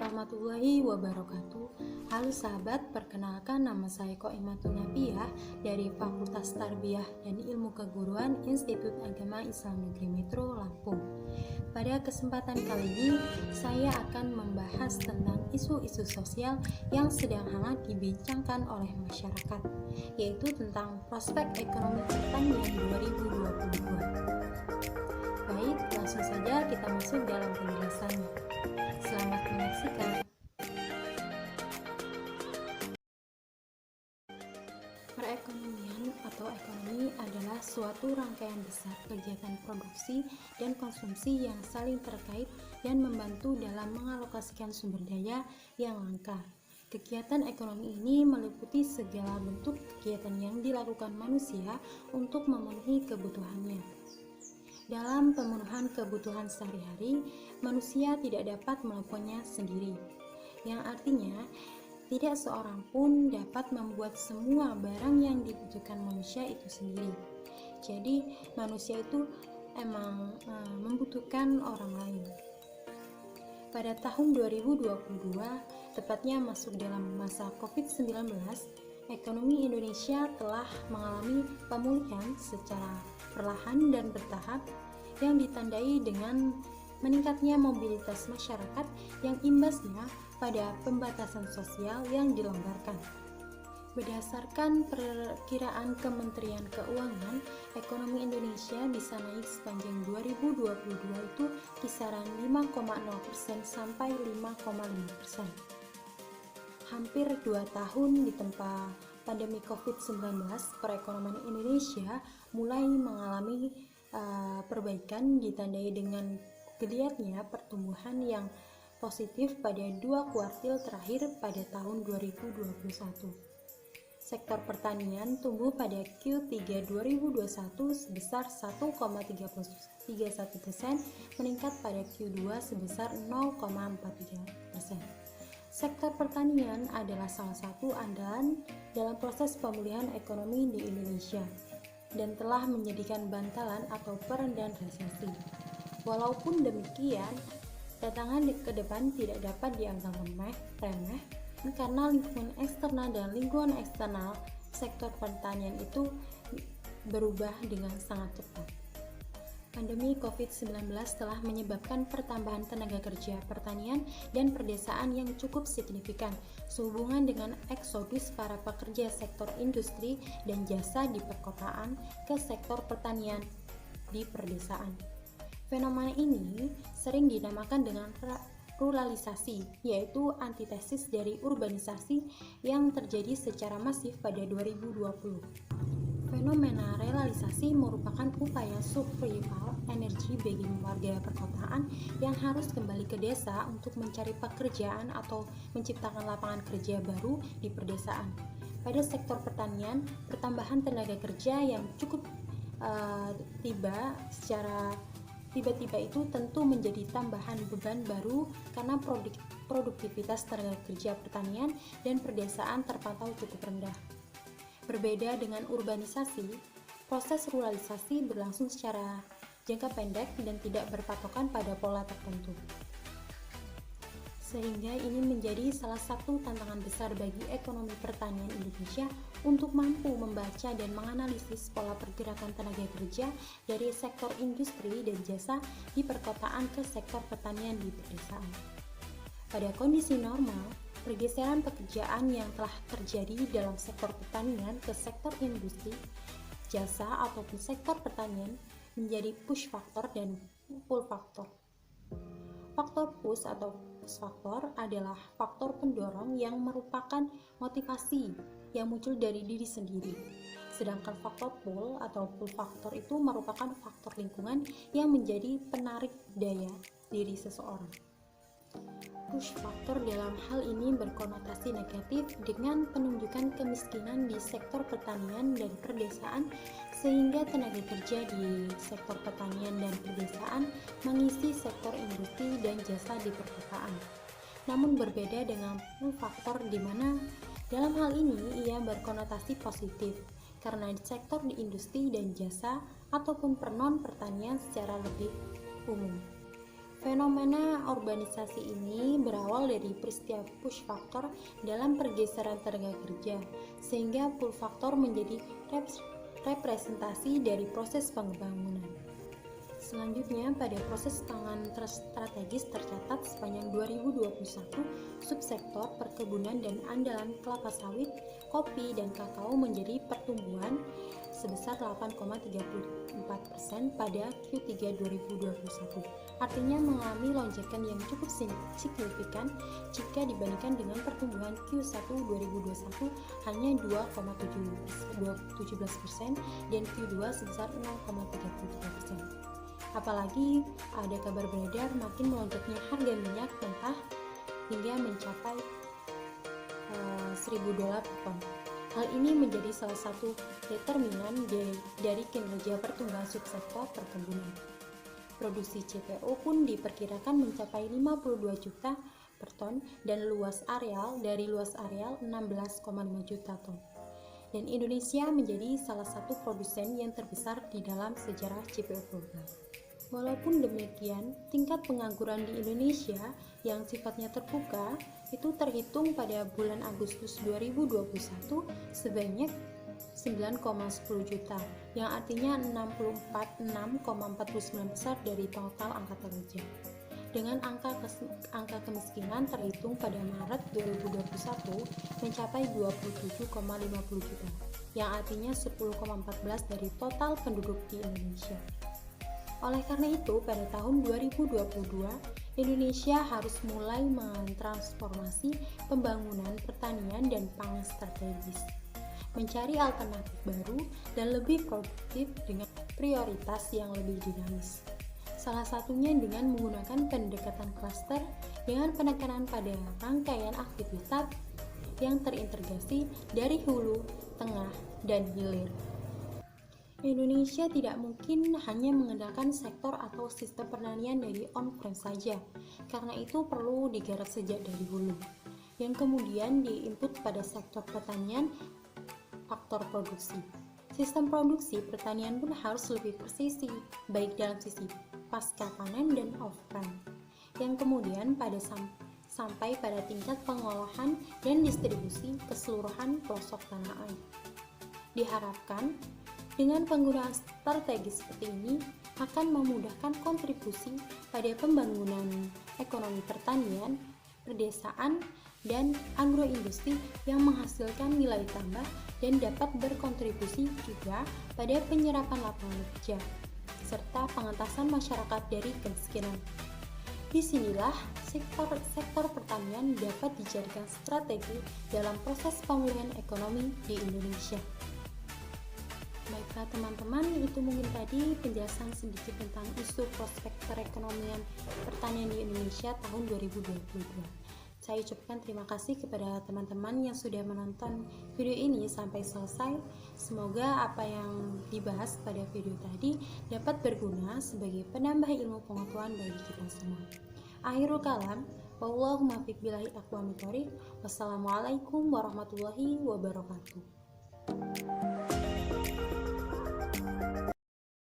warahmatullahi wabarakatuh. Halo sahabat, perkenalkan nama saya Qoimatun Nabiah dari Fakultas Tarbiyah dan Ilmu Keguruan Institut Agama Islam Negeri Metro Lampung. Pada kesempatan kali ini, saya akan membahas tentang isu-isu sosial yang sedang hangat dibincangkan oleh masyarakat, yaitu tentang prospek ekonomi pertanian 2022. Baik, langsung saja kita masuk dalam penjelasannya. Selamat menyaksikan. Perekonomian atau ekonomi adalah suatu rangkaian besar kegiatan produksi dan konsumsi yang saling terkait dan membantu dalam mengalokasikan sumber daya yang langka. Kegiatan ekonomi ini meliputi segala bentuk kegiatan yang dilakukan manusia untuk memenuhi kebutuhannya. Dalam pemenuhan kebutuhan sehari-hari, manusia tidak dapat melakukannya sendiri, yang artinya tidak seorang pun dapat membuat semua barang yang dibutuhkan manusia itu sendiri. Jadi, manusia itu emang membutuhkan orang lain. Pada tahun 2022, tepatnya masuk dalam masa COVID-19, ekonomi Indonesia telah mengalami pemulihan secara perlahan dan bertahap yang ditandai dengan meningkatnya mobilitas masyarakat yang imbasnya pada pembatasan sosial yang dilonggarkan. Berdasarkan perkiraan Kementerian Keuangan, ekonomi Indonesia bisa naik sepanjang 2022 itu kisaran 5,0% sampai 5,5%. Hampir 2 tahun ditempa pandemi COVID-19, perekonomian Indonesia mulai mengalami perbaikan ditandai dengan geliatnya pertumbuhan yang positif pada 2 kuartil terakhir pada tahun 2021. Sektor pertanian tumbuh pada Q3 2021 sebesar 1,31%, meningkat pada Q2 sebesar 0,43%. Sektor pertanian adalah salah satu andalan dalam proses pemulihan ekonomi di Indonesia dan telah menjadikan bantalan atau peredam resesi. Walaupun demikian, tantangan ke depan tidak dapat dianggap remeh karena lingkungan eksternal dan lingkungan eksternal sektor pertanian itu berubah dengan sangat cepat. Pandemi COVID-19 telah menyebabkan pertambahan tenaga kerja pertanian dan perdesaan yang cukup signifikan sehubungan dengan eksodus para pekerja sektor industri dan jasa di perkotaan ke sektor pertanian di perdesaan. Fenomena ini sering dinamakan dengan ruralisasi, yaitu antitesis dari urbanisasi yang terjadi secara masif pada 2020. Fenomena ruralisasi merupakan upaya survival energi bagi warga perkotaan yang harus kembali ke desa untuk mencari pekerjaan atau menciptakan lapangan kerja baru di perdesaan. Pada sektor pertanian, pertambahan tenaga kerja yang cukup tiba-tiba itu tentu menjadi tambahan beban baru karena produktivitas tenaga kerja pertanian dan perdesaan terpantau cukup rendah. Berbeda dengan urbanisasi, proses ruralisasi berlangsung secara jangka pendek dan tidak berpatokan pada pola tertentu. Sehingga ini menjadi salah satu tantangan besar bagi ekonomi pertanian Indonesia untuk mampu membaca dan menganalisis pola pergerakan tenaga kerja dari sektor industri dan jasa di perkotaan ke sektor pertanian di pedesaan. Pada kondisi normal, pergeseran pekerjaan yang telah terjadi dalam sektor pertanian ke sektor industri, jasa ataupun sektor pertanian menjadi push faktor dan pull faktor. Faktor push atau push faktor adalah faktor pendorong yang merupakan motivasi yang muncul dari diri sendiri. Sedangkan faktor pull atau pull faktor itu merupakan faktor lingkungan yang menjadi penarik daya diri seseorang. Push faktor dalam hal ini berkonotasi negatif dengan penunjukan kemiskinan di sektor pertanian dan perdesaan sehingga tenaga kerja di sektor pertanian dan perdesaan mengisi sektor industri dan jasa di perkotaan. Namun berbeda dengan pull faktor di mana dalam hal ini ia berkonotasi positif karena di sektor di industri dan jasa ataupun non pertanian secara lebih umum. Fenomena urbanisasi ini berawal dari peristiwa push factor dalam pergeseran tenaga kerja, sehingga pull factor menjadi representasi dari proses pembangunan. Selanjutnya, pada proses pangan strategis tercatat sepanjang 2021, subsektor perkebunan dan andalan kelapa sawit, kopi, dan kakao menjadi pertumbuhan sebesar 8,34% pada Q3 2021. Artinya mengalami lonjakan yang cukup signifikan jika dibandingkan dengan pertumbuhan Q1 2021 hanya 2,17% dan Q2 sebesar 0,33%. Apalagi ada kabar beredar makin melonjaknya harga minyak mentah hingga mencapai $1.000 per ton. Hal ini menjadi salah satu determinan dari kinerja pertumbuhan subsektor perkebunan. Produksi CPO pun diperkirakan mencapai 52 juta per ton dan luas areal 16,5 juta ton. Dan Indonesia menjadi salah satu produsen yang terbesar di dalam sejarah CPO global. Walaupun demikian, tingkat pengangguran di Indonesia yang sifatnya terbuka itu terhitung pada bulan Agustus 2021 sebanyak 9,10 juta, yang artinya 6,49% dari total angkatan kerja. Dengan angka kemiskinan terhitung pada Maret 2021 mencapai 27,50 juta, yang artinya 10,14% dari total penduduk di Indonesia. Oleh karena itu, pada tahun 2022, Indonesia harus mulai mentransformasi pembangunan pertanian dan pangan strategis, mencari alternatif baru dan lebih produktif dengan prioritas yang lebih dinamis. Salah satunya dengan menggunakan pendekatan klaster dengan penekanan pada rangkaian aktivitas yang terintegrasi dari hulu, tengah, dan hilir. Indonesia tidak mungkin hanya mengandalkan sektor atau sistem pertanian dari on-prem saja, karena itu perlu digarap sejak dari hulu, yang kemudian diinput pada sektor pertanian, faktor produksi. Sistem produksi pertanian pun harus lebih presisi, baik dalam sisi pasca panen dan off-prem, yang kemudian sampai pada tingkat pengolahan dan distribusi keseluruhan pelosok tanah air. Diharapkan dengan penggunaan strategi seperti ini akan memudahkan kontribusi pada pembangunan ekonomi pertanian, perdesaan, dan agroindustri yang menghasilkan nilai tambah dan dapat berkontribusi juga pada penyerapan lapangan kerja, serta pengentasan masyarakat dari kemiskinan. Disinilah sektor pertanian dapat dijadikan strategi dalam proses pemulihan ekonomi di Indonesia. Baiklah teman-teman, itu mungkin tadi penjelasan sedikit tentang isu prospek perekonomian pertanian di Indonesia tahun 2022. Saya ucapkan terima kasih kepada teman-teman yang sudah menonton video ini sampai selesai. Semoga apa yang dibahas pada video tadi dapat berguna sebagai penambah ilmu pengetahuan bagi kita semua. Akhirul kalam, wallahumma muwaffiq billahi aqwamit thoriq. Wassalamualaikum warahmatullahi wabarakatuh.